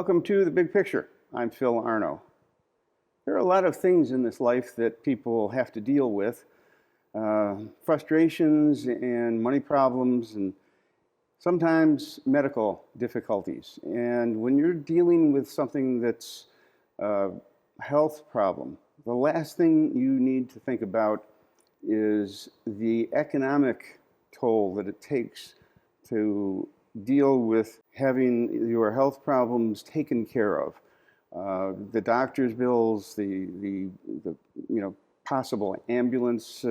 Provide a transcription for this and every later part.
Welcome to The Big Picture. I'm Phil Arno. There are a lot of things in this life that people have to deal with. Frustrations and money problems and sometimes medical difficulties. And when you're dealing with something that's a health problem, the last thing you need to think about is the economic toll that it takes to deal with having your health problems taken care of. The doctor's bills, the possible ambulance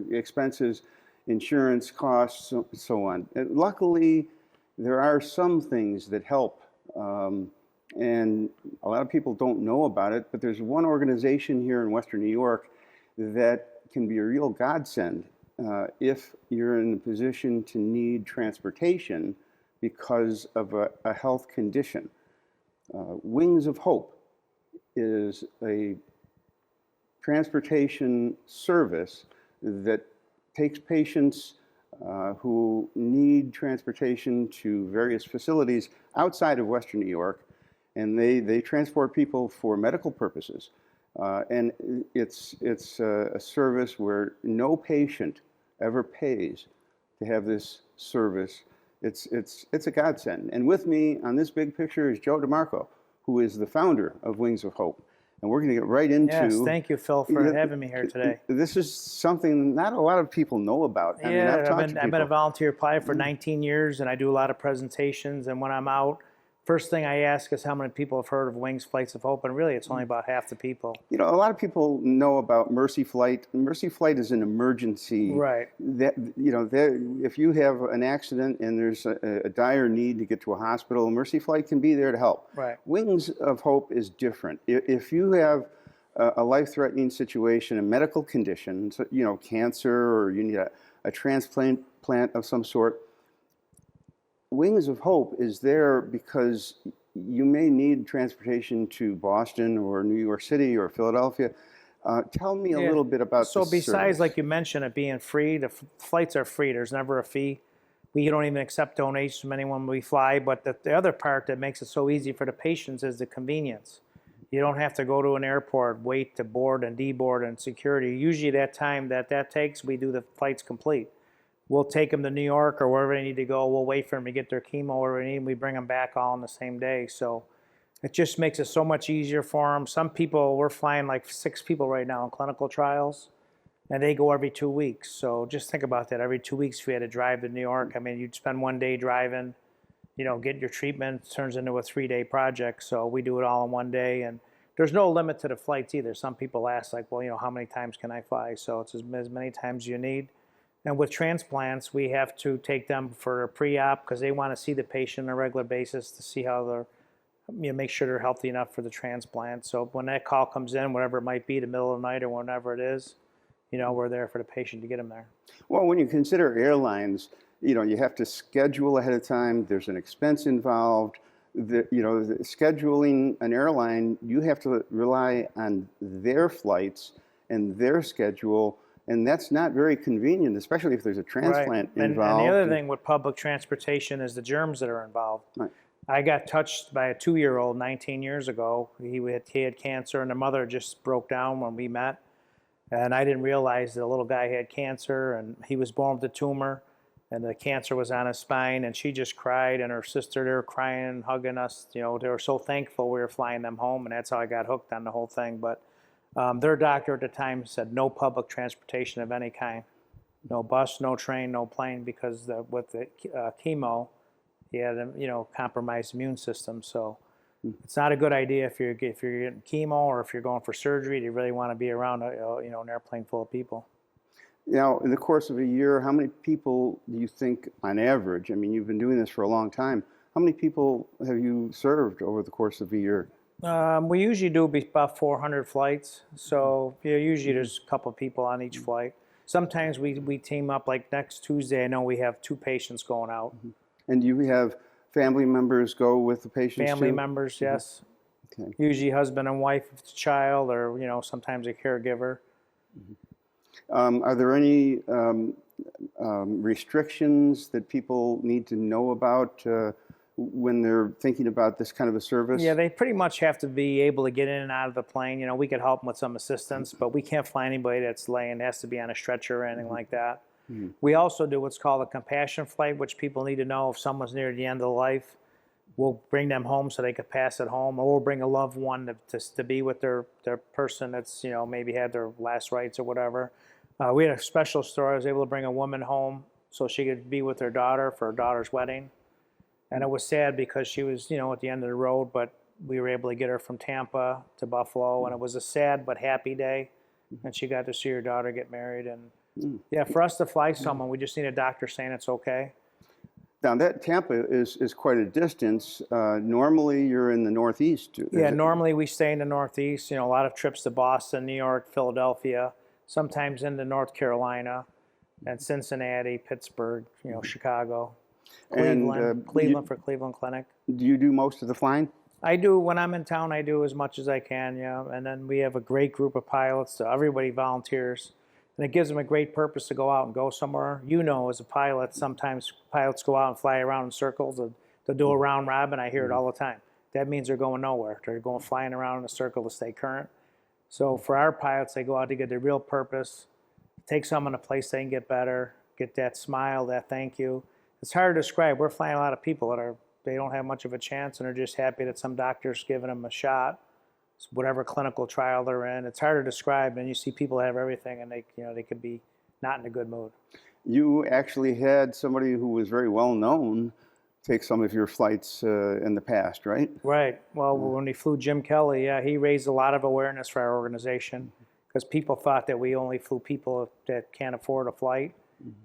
expenses, insurance costs, so on. And luckily, there are some things that help, and a lot of people don't know about it, but there's one organization here in Western New York that can be a real godsend if you're in a position to need transportation because of a health condition. Wings of Hope is a transportation service that takes patients who need transportation to various facilities outside of Western New York, and they transport people for medical purposes. And it's a service where no patient ever pays to have this service. It's a godsend. And with me on this big picture is Joe DeMarco, who is the founder of Wings of Hope. And we're going to get right into... Yes, thank you, Phil, for having me here today. This is something not a lot of people know about. I've been a volunteer pilot for 19 years, and I do a lot of presentations. And when I'm out, first thing I ask is how many people have heard of Wings Flights of Hope, and really it's only about half the people. You know, a lot of people know about Mercy Flight. Mercy Flight is an emergency. Right. That, if you have an accident and there's a dire need to get to a hospital, Mercy Flight can be there to help. Right. Wings of Hope is different. If you have a life-threatening situation, a medical condition, cancer, or you need a transplant of some sort, Wings of Hope is there because you may need transportation to Boston or New York City or Philadelphia. Tell me a little bit about this So besides, service. like you mentioned, it being free, the flights are free. There's never a fee. We don't even accept donations from anyone when we fly. But the other part that makes it so easy for the patients is the convenience. You don't have to go to an airport, wait to board and deboard and security. Usually that time that takes, we do the flights complete. We'll take them to New York or wherever they need to go. We'll wait for them to get their chemo or they need, and we bring them back all on the same day. So it just makes it so much easier for them. Some people, we're flying like 6 people right now in clinical trials, and they go every 2 weeks. So just think about that. Every 2 weeks, if you had to drive to New York, I mean, you'd spend 1 day driving, get your treatment. It turns into a 3-day project. So we do it all in 1 day. And there's no limit to the flights either. Some people ask, like, well, how many times can I fly? So it's as many times as you need. And with transplants, we have to take them for a pre-op because they want to see the patient on a regular basis to see how they're, make sure they're healthy enough for the transplant. So when that call comes in, whatever it might be, the middle of the night or whenever it is, we're there for the patient to get them there. Well, when you consider airlines, you have to schedule ahead of time. There's an expense involved. Scheduling an airline, you have to rely on their flights and their schedule. And that's not very convenient, especially if there's a transplant involved. And the other thing with public transportation is the germs that are involved. Right. I got touched by a 2-year-old 19 years ago. He had cancer, and the mother just broke down when we met. And I didn't realize the little guy had cancer, and he was born with a tumor, and the cancer was on his spine, and she just cried, and her sister, they were crying and hugging us. They were so thankful we were flying them home, and that's how I got hooked on the whole thing. But their doctor at the time said no public transportation of any kind, no bus, no train, no plane, because with the chemo, he had a compromised immune system. So it's not a good idea if you're getting chemo or if you're going for surgery. You really want to be around an airplane full of people. Now, in the course of a year, how many people do you think, on average? I mean, you've been doing this for a long time. How many people have you served over the course of a year? We usually do about 400 flights, so usually there's a couple of people on each flight. Sometimes we team up, like next Tuesday, I know we have 2 patients going out. And do you have family members go with the patients Family too? members, yes. Okay. Usually husband and wife with the child, or sometimes a caregiver. Are there any restrictions that people need to know about when they're thinking about this kind of a service? Yeah, they pretty much have to be able to get in and out of the plane. You know, we could help them with some assistance, but we can't fly anybody that's laying, has to be on a stretcher or anything like that. We also do what's called a compassion flight, which people need to know if someone's near the end of life. We'll bring them home so they could pass it home, or we'll bring a loved one to be with their person that's, you know, maybe had their last rites or whatever. We had a special story. I was able to bring a woman home so she could be with her daughter for her daughter's wedding. And it was sad because she was, you know, at the end of the road, but we were able to get her from Tampa to Buffalo, and it was a sad but happy day. And she got to see her daughter get married. And yeah, for us to fly someone, we just need a doctor saying it's okay. Now, that Tampa is quite a distance. Normally, you're in the Northeast. Yeah, normally we stay in the Northeast. You know, a lot of trips to Boston, New York, Philadelphia, sometimes into North Carolina, and Cincinnati, Pittsburgh, you know, Chicago, Cleveland, Cleveland for Cleveland Clinic. Do you do most of the flying? I do. When I'm in town, I do as much as I can, yeah. And then we have a great group of pilots. So everybody volunteers. And it gives them a great purpose to go out and go somewhere. You know, as a pilot, sometimes pilots go out and fly around in circles. They'll do a round robin. I hear it all the time. That means they're going nowhere. They're going flying around in a circle to stay current. So for our pilots, they go out to get their real purpose, take someone to a place they can get better, get that smile, that thank you. It's hard to describe. We're flying a lot of people that they don't have much of a chance, and they're just happy that some doctor's giving them a shot. Whatever clinical trial they're in, it's hard to describe. And you see people have everything, and they could be not in a good mood. You actually had somebody who was very well known take some of your flights in the past, right? Right. Well, when we flew Jim Kelly, yeah, he raised a lot of awareness for our organization because people thought that we only flew people that can't afford a flight.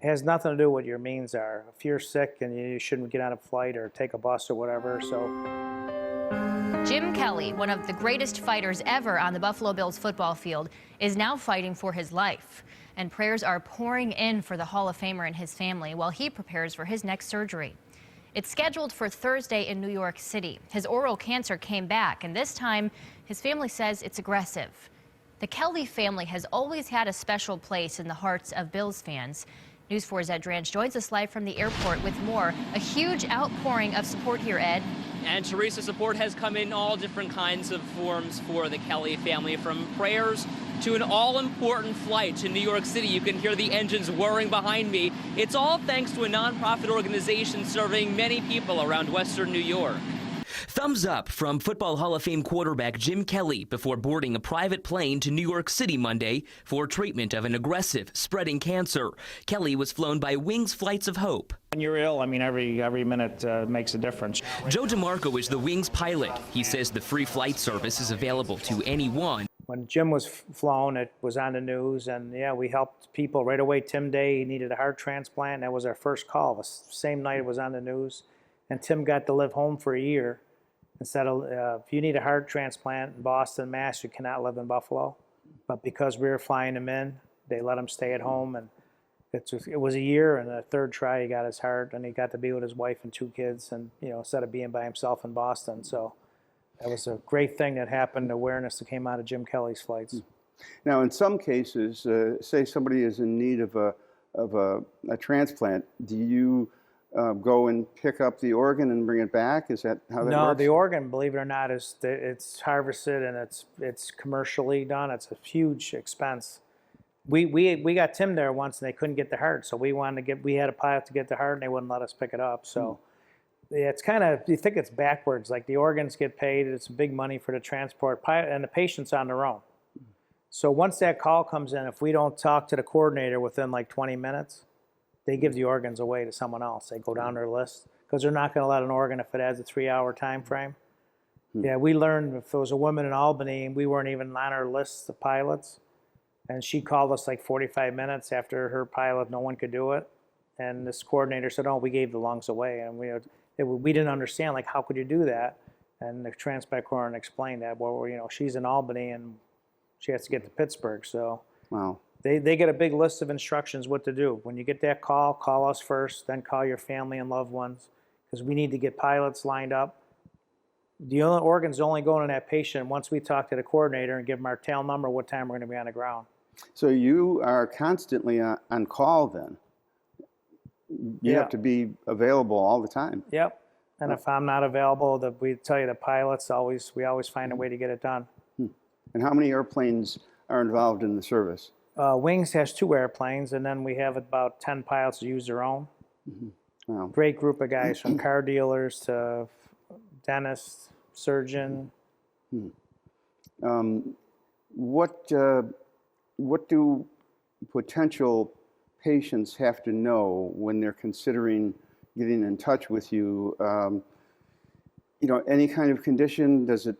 It has nothing to do with what your means are. If you're sick and you shouldn't get on a flight or take a bus or whatever, so. Jim Kelly, one of the greatest fighters ever on the Buffalo Bills football field, is now fighting for his life. And prayers are pouring in for the Hall of Famer and his family while he prepares for his next surgery. It's scheduled for Thursday in New York City. His oral cancer came back, and this time his family says it's aggressive. The Kelly family has always had a special place in the hearts of Bills fans. News 4's Ed Dranch joins us live from the airport with more. A huge outpouring of support here, Ed. And Teresa, support has come in all different kinds of forms for the Kelly family, from prayers to an all-important flight to New York City. You can hear the engines whirring behind me. It's all thanks to a nonprofit organization serving many people around Western New York. Thumbs up from Football Hall of Fame quarterback Jim Kelly before boarding a private plane to New York City Monday for treatment of an aggressive, spreading cancer. Kelly was flown by Wings Flights of Hope. When you're ill, I mean, every minute makes a difference. Joe DeMarco is the Wings pilot. He says the free flight service is available to anyone. When Jim was flown, it was on the news, and yeah, we helped people right away. Tim Day, he needed a heart transplant. That was our first call. The same night it was on the news. And Tim got to live home for a year. Instead of, if you need a heart transplant in Boston, Mass, you cannot live in Buffalo. But because we were flying him in, they let him stay at home. And it was a year, and the third try, he got his heart, and he got to be with his wife and 2 kids, and, you know, instead of being by himself in Boston. So that was a great thing that happened, awareness that came out of Jim Kelly's flights. Now, in some cases, say somebody is in need of a transplant, do you go and pick up the organ and bring it back? Is that how that works? No, the organ, believe it or not, it's harvested and it's commercially done. It's a huge expense. We got Tim there once and they couldn't get the heart, so we had a pilot to get the heart and they wouldn't let us pick it up. So yeah, it's kind of, you think it's backwards. Like the organs get paid, it's big money for the transport, and the patient's on their own. So once that call comes in, if we don't talk to the coordinator within like 20 minutes, they give the organs away to someone else. They go down their list because they're not going to let an organ if it has a 3-hour time frame. Yeah, we learned if there was a woman in Albany and we weren't even on our list of pilots, and she called us like 45 minutes after her pilot, no one could do it. And this coordinator said, oh, we gave the lungs away. And we didn't understand, like, how could you do that? And the transplant coordinator explained that, well, you know, she's in Albany and she has to get to Pittsburgh. So wow. They get a big list of instructions what to do. When you get that call us first, then call your family and loved ones, because we need to get pilots lined up. The organ's only going to that patient once we talk to the coordinator and give them our tail number, what time we're going to be on the ground. So you are constantly on call then? You have to be available all the time? Yep. And if I'm not available, we tell you the pilots we always find a way to get it done. And how many airplanes are involved in the service? Wings has 2 airplanes, and then we have about 10 pilots who use their own. Wow. Great group of guys, from car dealers to dentists, surgeon. What do potential patients have to know when they're considering getting in touch with you? Any kind of condition, does it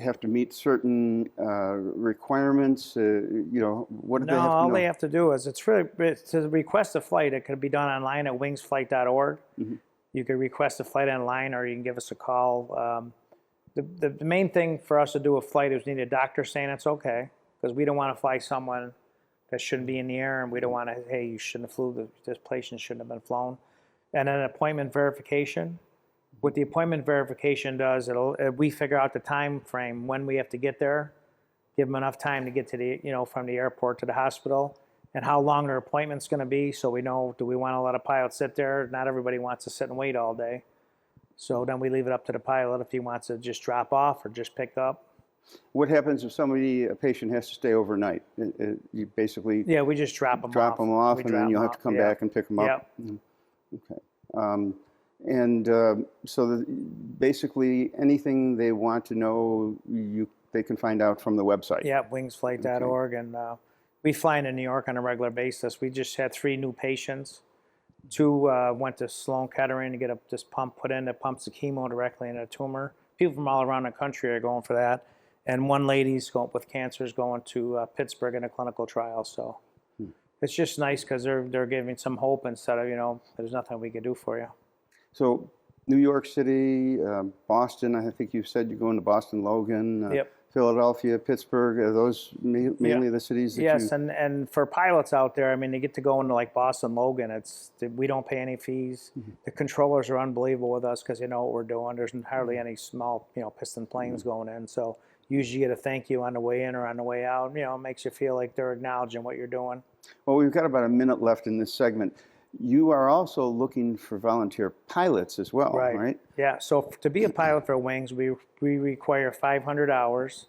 have to meet certain requirements? What do they have to know? All they have to do is to request a flight. It can be done online at wingsflight.org. You can request a flight online, or you can give us a call. The main thing for us to do a flight is we need a doctor saying it's okay, because we don't want to fly someone that shouldn't be in the air, and we don't want to, hey, you shouldn't have flew, this patient shouldn't have been flown. And then an appointment verification. What the appointment verification does, we figure out the time frame when we have to get there, give them enough time to get to the, from the airport to the hospital, and how long their appointment's going to be, so we know, do we want to let a pilot sit there? Not everybody wants to sit and wait all day. So then we leave it up to the pilot if he wants to just drop off or just pick up. What happens if a patient has to stay overnight? You basically we just drop them off, and then you'll have to come back and pick them up. Okay. So basically anything they want to know, they can find out from the website. Yeah, wingsflight.org. Okay. And we fly into New York on a regular basis. We just had 3 new patients. 2 went to Sloan Kettering to get this pump put in that pumps the chemo directly into a tumor. People from all around the country are going for that. And one lady's with cancer is going to Pittsburgh in a clinical trial. So it's just nice because they're giving some hope instead of, there's nothing we can do for you. So New York City, Boston, I think you said you're going to Boston Logan, Yep. Philadelphia, Pittsburgh, are those mainly the cities that Yes, and for pilots out there, I mean, they get to go into like Boston Logan. We don't pay any fees. The controllers are unbelievable with us because they know what we're doing. There's hardly any small, piston planes going in. So usually you get a thank you on the way in or on the way out. It makes you feel like they're acknowledging what you're doing. Well, we've got about a minute left in this segment. You are also looking for volunteer pilots as well, right? Yeah, so to be a pilot for Wings, we require 500 hours,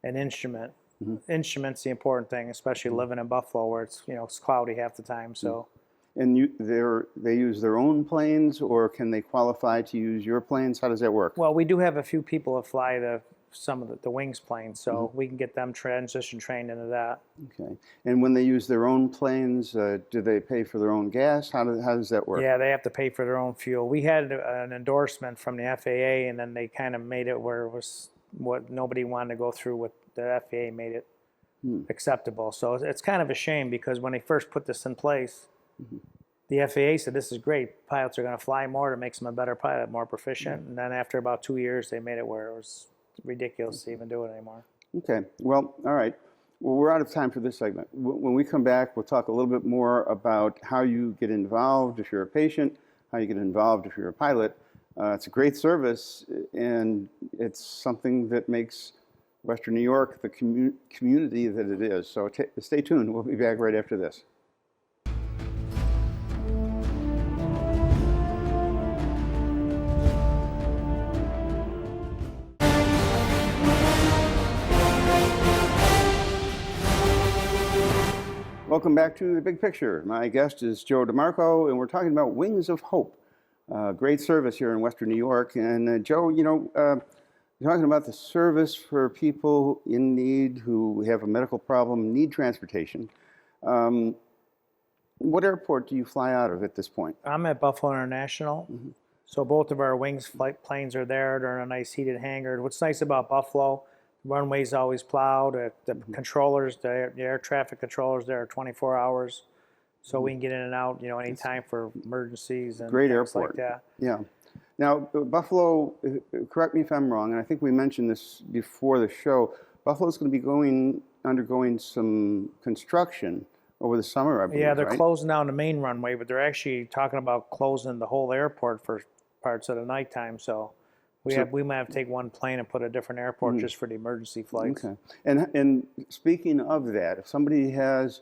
an instrument. Instrument's the important thing, especially living in Buffalo where it's cloudy half the time. So. And they use their own planes, or can they qualify to use your planes? How does that work? Well, we do have a few people that fly some of the Wings planes, so we can get them transition trained into that. Okay. And when they use their own planes, do they pay for their own gas? How does that work? Yeah, they have to pay for their own fuel. We had an endorsement from the FAA, and then they kind of made it where it was what nobody wanted to go through. What the FAA made it acceptable. So it's kind of a shame because when they first put this in place, the FAA said this is great. Pilots are going to fly more. It makes them a better pilot, more proficient. And then after about 2 years, they made it where it was ridiculous to even do it anymore. Okay. Well, all right. Well, we're out of time for this segment. When we come back, we'll talk a little bit more about how you get involved if you're a patient, how you get involved if you're a pilot. It's a great service, and it's something that makes Western New York the community that it is. So stay tuned. We'll be back right after this. Welcome back to The Big Picture. My guest is Joe DeMarco, and we're talking about Wings of Hope. Great service here in Western New York. And Joe, you're talking about the service for people in need who have a medical problem, need transportation. What airport do you fly out of at this point? I'm at Buffalo International. So both of our Wings flight planes are there. They're in a nice heated hangar. What's nice about Buffalo, the runway's always plowed. The controllers, the air traffic controllers there are 24 hours. So we can get in and out, anytime for emergencies and great things airport. like that. Yeah. Now, Buffalo, correct me if I'm wrong, and I think we mentioned this before the show, Buffalo's going to be undergoing some construction over the summer, I believe. Yeah, they're right? closing down the main runway, but they're actually talking about closing the whole airport for parts of the nighttime. So we might have to take one plane and put a different airport just for the emergency flights. Okay. And speaking of that, if somebody has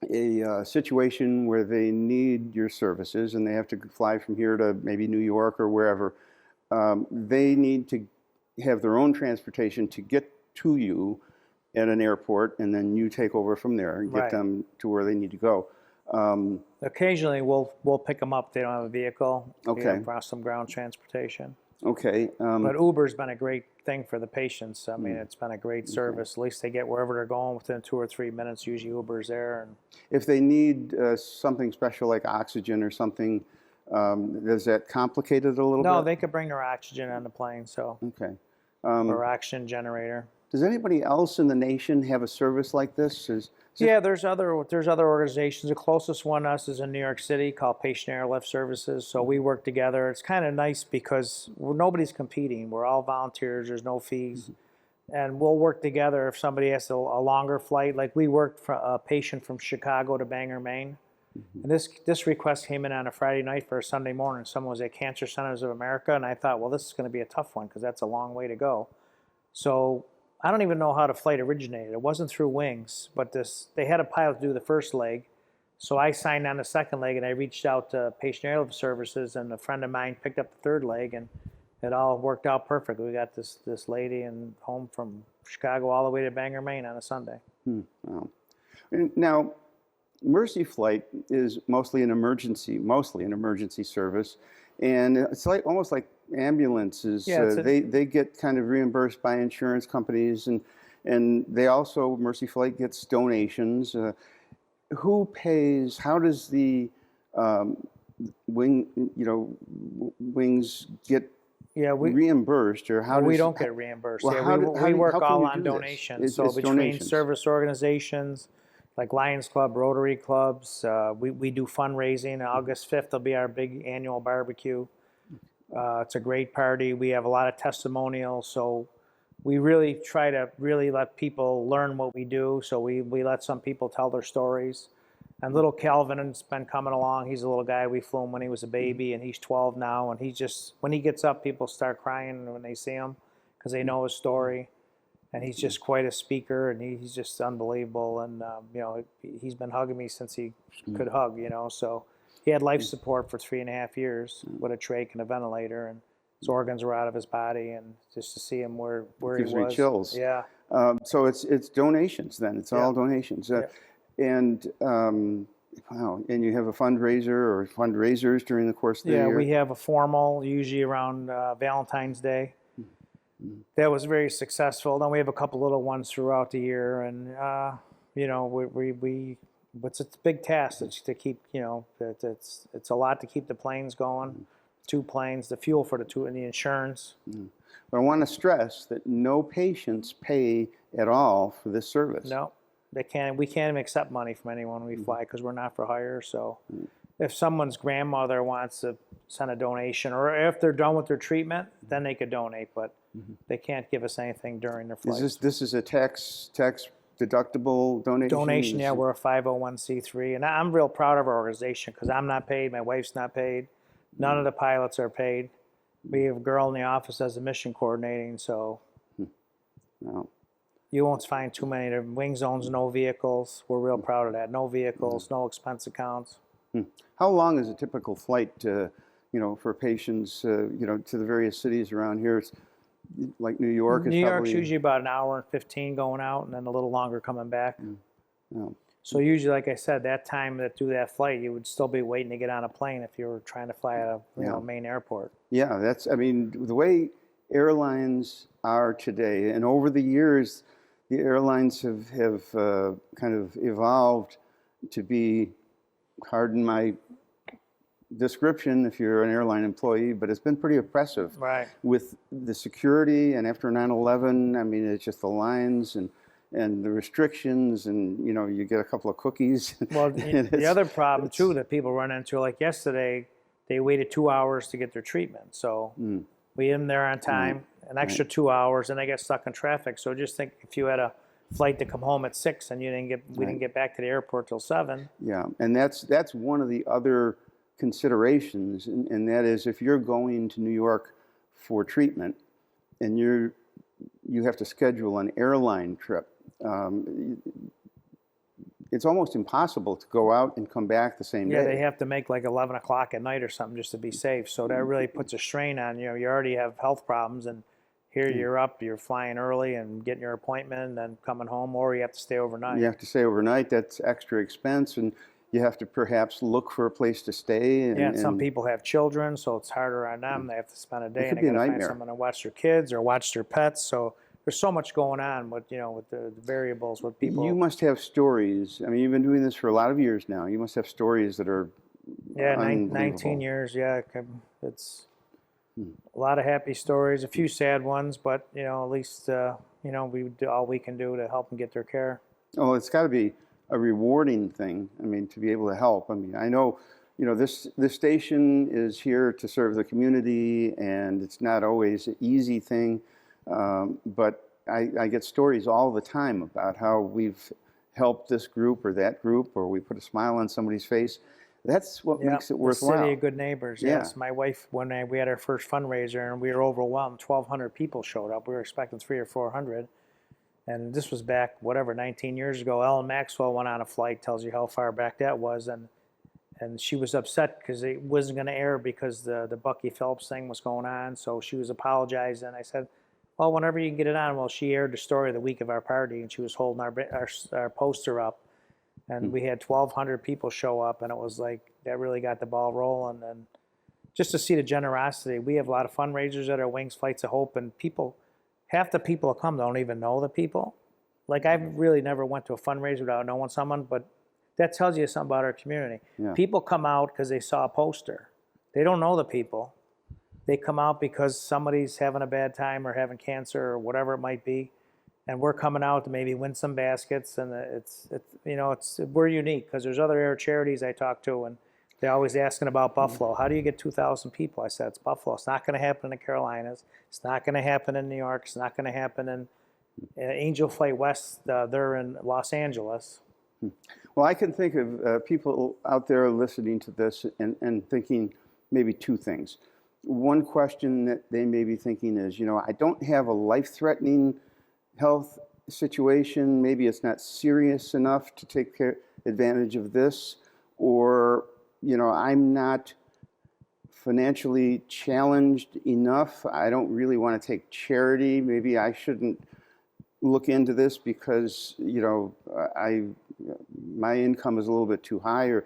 a situation where they need your services and they have to fly from here to maybe New York or wherever, they need to have their own transportation to get to you at an airport, and then you take over from there and get Right. them to where they need to go. Occasionally, we'll pick them up. They don't have a vehicle. Okay. For some ground transportation. Okay. But Uber's been a great thing for the patients. I mean, Mm. it's been a great service. At least they get wherever they're going within 2 or 3 minutes. Usually Uber's there. And If they need something special like oxygen or something, does that complicate it a little no, bit? they could bring their oxygen on the plane, so Okay. or oxygen generator. Does anybody else in the nation have a service like this? Yeah, there's other organizations. The closest one to us is in New York City called Patient Airlift Services. So we work together. It's kind of nice because nobody's competing. We're all volunteers. There's no fees, and we'll work together if somebody has a longer flight. Like we worked for a patient from Chicago to Bangor, Maine, and this request came in on a Friday night for a Sunday morning. Someone was at Cancer Centers of America, and I thought, well, this is going to be a tough one because that's a long way to go. So I don't even know how the flight originated. It wasn't through Wings, but they had a pilot do the first leg. So I signed on the second leg, and I reached out to Patient Airlift Services, and a friend of mine picked up the third leg, and it all worked out perfect. We got this lady and home from Chicago all the way to Bangor, Maine on a Sunday. Wow. And now, Mercy Flight is mostly an emergency service, and it's like almost like ambulances. Yeah, they get kind of reimbursed by insurance companies, and they also, Mercy Flight gets donations. Who pays? How does the Wings get reimbursed, or how we does, don't get reimbursed. Well, yeah, how we work how can all you on do this? donations. So It's between donations. service organizations like Lions Club, Rotary Clubs, we do fundraising. August 5th will be our big annual barbecue. It's a great party. We have a lot of testimonials. So we really try to let people learn what we do. So we let some people tell their stories. And little Calvin has been coming along. He's a little guy. We flew him when he was a baby, and he's 12 now. And when he gets up, people start crying when they see him because they know his story. And he's just quite a speaker, and he's just unbelievable. And he's been hugging me since he could hug. So he had life support for 3.5 years with a trach and a ventilator, and his organs were out of his body. And just to see him where he was, gives me chills. Yeah. So it's donations then. It's all donations. And wow, and you have a fundraiser or fundraisers during the course of the year? Yeah, we have a formal, usually around Valentine's Day. That was very successful. Then we have a couple little ones throughout the year, and it's a big task to keep. It's a lot to keep the planes going. 2 planes, the fuel for the 2, and the insurance. But I want to stress that no patients pay at all for this service. No, they can't. We can't even accept money from anyone we fly because we're not for hire. So, if someone's grandmother wants to send a donation, or if they're done with their treatment, then they could donate. But they can't give us anything during their flight. This is a tax deductible donation? Donation, yeah. We're a 501c3, and I'm real proud of our organization because I'm not paid, my wife's not paid, none of the pilots are paid. We have a girl in the office as a mission coordinating, so No. you won't find too many. The Wings owns no vehicles. We're real proud of that. No vehicles, no expense accounts. How long is a typical flight for patients, to the various cities around here? It's like New York is New York's probably... usually about 1 hour and 15 going out, and then a little longer coming back. Yeah. So usually, like I said, that time to do that flight, you would still be waiting to get on a plane if you were trying to fly out of main airport. Yeah, the way airlines are today, and over the years, the airlines have kind of evolved to be, pardon my description if you're an airline employee, but it's been pretty oppressive. Right. With the security, and after 9/11, I mean, it's just the lines and the restrictions, and you get a couple of cookies. Well, the other problem too that people run into, like yesterday, they waited 2 hours to get their treatment. So we had them there on time, an extra 2 hours, and they got stuck in traffic. So just think if you had a flight to come home at 6 and we didn't get back to the airport till 7. Yeah, and that's one of the other considerations, and that is if you're going to New York for treatment and you have to schedule an airline trip, it's almost impossible to go out and come back the same Yeah, day. they have to make like 11 o'clock at night or something just to be safe. So that really puts a strain on you. You already have health problems, and here you're up, you're flying early and getting your appointment and then coming home, or you have to stay overnight. You have to stay overnight. That's extra expense, and you have to perhaps look for a place to stay. Yeah, and some people have children, so it's harder on them. They have to spend a day could and they be a got to find nightmare. someone to watch their kids or watch their pets. So there's so much going on with, with the variables, with people. You must have stories. I mean, you've been doing this for a lot of years now. You must have stories that are Yeah, 19 unbelievable. years. Yeah, it's a lot of happy stories, a few sad ones, but at least we do all we can do to help them get their care. Oh, it's got to be a rewarding thing. I mean, to be able to help. I mean, I know, this station is here to serve the community, and it's not always an easy thing. But I get stories all the time about how we've helped this group or that group, or we put a smile on somebody's face. That's what makes it worthwhile. The city of good neighbors. Yeah. Yes, my wife, when we had our first fundraiser and we were overwhelmed, 1,200 people showed up. We were expecting 300 or 400, and this was back 19 years ago. Ellen Maxwell went on a flight. Tells you how far back that was, and she was upset because it wasn't going to air because the Bucky Phelps thing was going on. So she was apologizing. I said, well, whenever you can get it on. Well, she aired the story the week of our party, and she was holding our poster up. And we had 1,200 people show up, and it was like that really got the ball rolling. And just to see the generosity, we have a lot of fundraisers at our Wings Flights of Hope, and half the people that come don't even know the people. Like, I've really never went to a fundraiser without knowing someone, but that tells you something about our community. Yeah. People come out because they saw a poster. They don't know the people. They come out because somebody's having a bad time or having cancer or whatever it might be. And we're coming out to maybe win some baskets, and we're unique because there's other air charities I talk to, and they're always asking about Buffalo. How do you get 2,000 people? I said, it's Buffalo. It's not going to happen in the Carolinas. It's not going to happen in New York. It's not going to happen in Angel Flight West. They're in Los Angeles. Well, I can think of people out there listening to this and thinking maybe two things. One question that they may be thinking is, I don't have a life-threatening health situation. Maybe it's not serious enough to take advantage of this, or I'm not financially challenged enough. I don't really want to take charity. Maybe I shouldn't look into this because my income is a little bit too high, or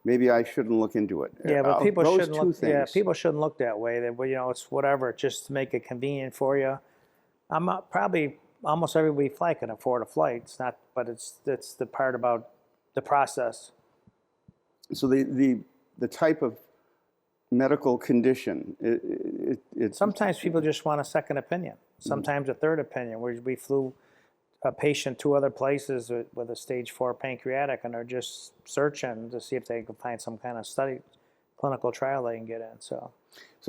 maybe I shouldn't look into it. Yeah, but people Those shouldn't two look. things. Yeah, people shouldn't look that way. That it's whatever, just to make it convenient for you. I'm probably almost every we fly can afford a flight. It's not, but it's the part about the process. So the type of medical condition, it's Sometimes people just want a second opinion. Sometimes a third opinion. We flew a patient to other places with a stage 4 pancreatic, and they're just searching to see if they can find some kind of clinical trial they can get in. So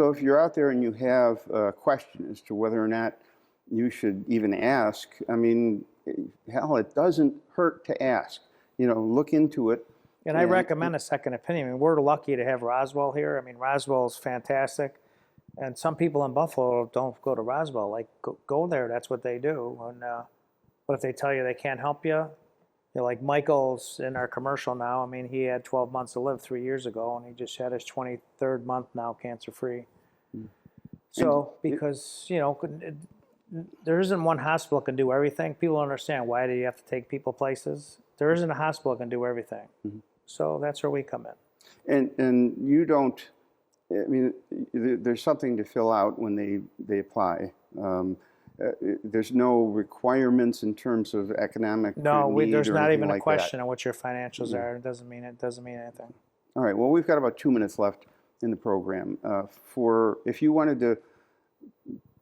if you're out there and you have a question as to whether or not you should even ask, I mean, hell, it doesn't hurt to ask. Look into it. And I recommend a second opinion. I mean, we're lucky to have Roswell here. I mean, Roswell's fantastic. And some people in Buffalo don't go to Roswell. Like, go there. That's what they do. And but if they tell you they can't help you, like Michael's in our commercial now. I mean, he had 12 months to live 3 years ago, and he just had his 23rd month now, cancer-free. So, because, there isn't one hospital that can do everything. People don't understand, why do you have to take people places? There isn't a hospital that can do everything. So that's where we come in. And you don't, I mean, there's something to fill out when they apply. There's no requirements in terms of economic need there's or not anything even a like question that. of what your financials are. It doesn't mean anything. All right. Well, we've got about 2 minutes left in the program. If you wanted to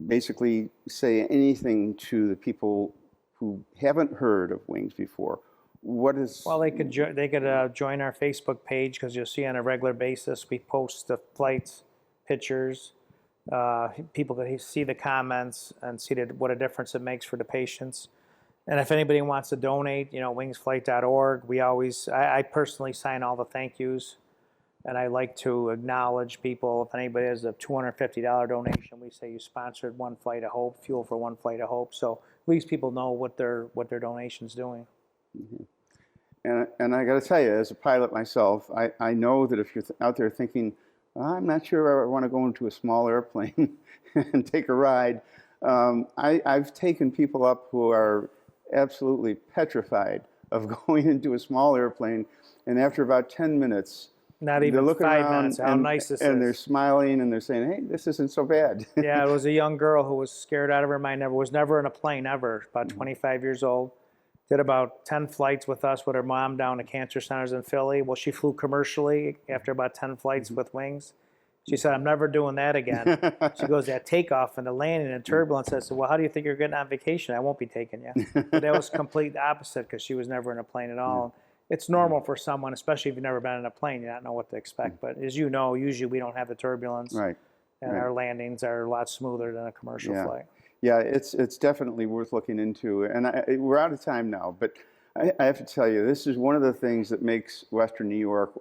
basically say anything to the people who haven't heard of Wings before, what is? Well, they could join our Facebook page, because you'll see on a regular basis we post the flights, pictures. People can see the comments and see what a difference it makes for the patients. And if anybody wants to donate, wingsflight.org. I personally sign all the thank yous, and I like to acknowledge people. If anybody has a $250 donation, we say you sponsored One Flight of Hope, fuel for One Flight of Hope. So at least people know what their donation's doing. And I got to tell you, as a pilot myself, I know that if you're out there thinking, I'm not sure I want to go into a small airplane and take a ride, I've taken people up who are absolutely petrified of going into a small airplane, and after about 10 minutes, Not they're even looking 5 around minutes, how nice this and they're is. smiling and they're saying, hey, this isn't so bad. Yeah, it was a young girl who was scared out of her mind, was never in a plane ever, about 25 years old. Did about 10 flights with us with her mom down to cancer centers in Philly. Well, she flew commercially after about 10 flights with Wings. She said, I'm never doing that again. She goes, that takeoff and the landing and turbulence. I said, well, how do you think you're getting on vacation? I won't be taking you. But that was complete opposite because she was never in a plane at all. It's normal for someone, especially if you've never been in a plane, you don't know what to expect. But as you know, usually we don't have the turbulence. Right. And right. our landings are a lot smoother than a commercial flight. Yeah, it's definitely worth looking into. And we're out of time now, but I have to tell you, this is one of the things that makes Western New York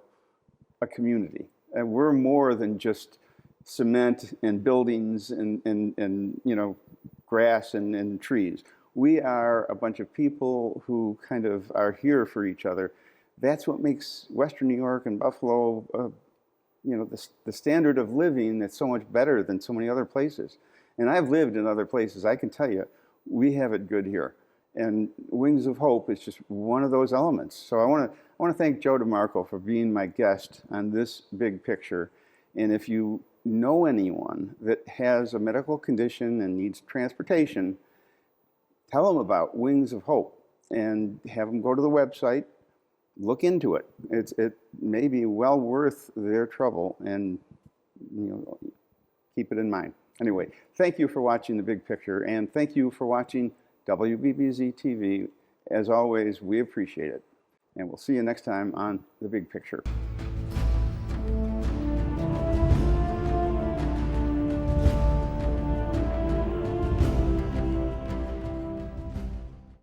a community. And we're more than just cement and buildings and you know, grass and trees. We are a bunch of people who kind of are here for each other. That's what makes Western New York and Buffalo, you know, the standard of living that's so much better than so many other places. And I've lived in other places. I can tell you, we have it good here. And Wings of Hope is just one of those elements. So I want to thank Joe DeMarco for being my guest on this big picture. And if you know anyone that has a medical condition and needs transportation, tell them about Wings of Hope and have them go to the website, look into it. It may be well worth their trouble, and you know, keep it in mind. Anyway, thank you for watching The Big Picture, and thank you for watching WBBZ-TV. As always, we appreciate it. And we'll see you next time on The Big Picture.